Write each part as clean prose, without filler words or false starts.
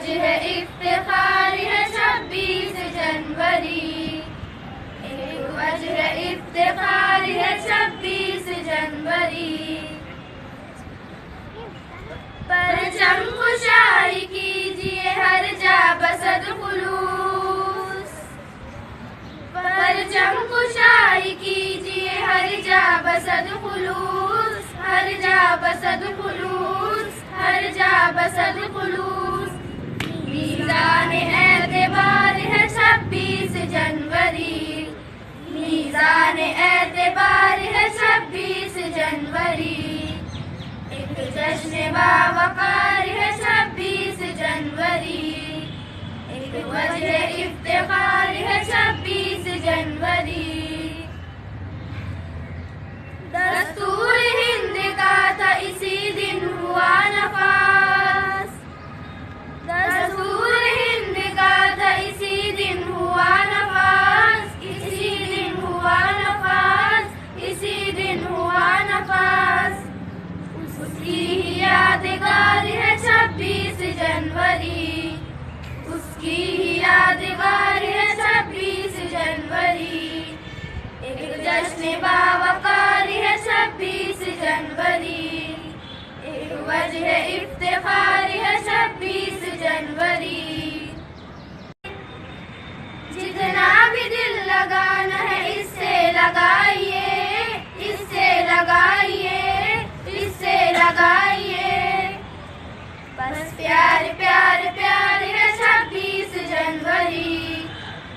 وجہ افتخار ہے 26 جنوری، ایک وجہ افتخار ہے 26 جنوری، پرچم کشائی کیجیے ہر جا بسد خلوص، پرچم کشائی کیجیے ہر جا بسد خلوص، ہر جا بسد خلوص، ہر جا بسد خلوص، میزان اعتبار ہے 26 جنوری، میزان اعتبار ہے 26 جنوری، ایک جشن باوقار ہے 26 جنوری، ایک وجہ افتخار ہے 26 جنوری، دستور ہند کا تھا اسی دن ہوا نفاذ، دستور ہند کا تھا اسی دن ہوا نفاذ، اسی دن ہوا نفاذ، اسی دن ہوا نفاذ، اس کی ہی یادگار ہے 26 جنوری، اس کی ہی یادگار ہے 26 جنوری، ایک جشن باوقار ہے 26 جنوری، ایک وجہ افتخار ہے 26 جنوری، جتنا بھی دل لگانا ہے اس سے لگائیے، اس سے لگائیے، اس سے لگائیے، بس پیار پیار پیار ہے 26 جنوری،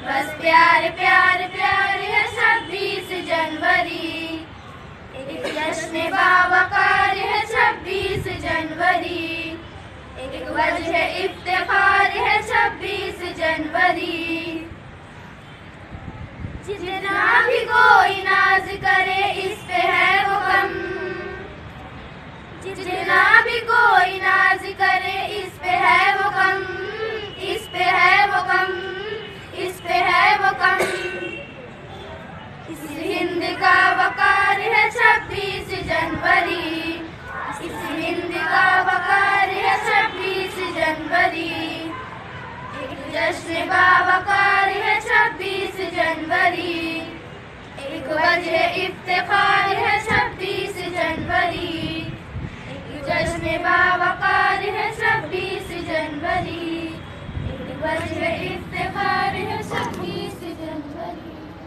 بس پیار پیار پیار ہے 26 جنوری، ایک جشن باوقار ہے 26 جنوری، ایک وجہ افتخار ہے 26 جنوری، جتنا بھی کوئی ناز کرے اس پہ ہے وہ کم، جتنا بھی کوئی ناز کرے اس پہ ہے وہ کم، اس پہ ہے وہ کم، اس پہ ہے وہ کم، اس ہند کا وقار ہے 26 جنوری، اس ہند کا وقار ہے 26 جنوری، ایک جشن باوقار ہے 26 جنوری، ایک وجہ افتخار ہے 26 جنوری، ایک جشن باوقار ہے 26 جنوری، ایک وجہ افتخار ہے 26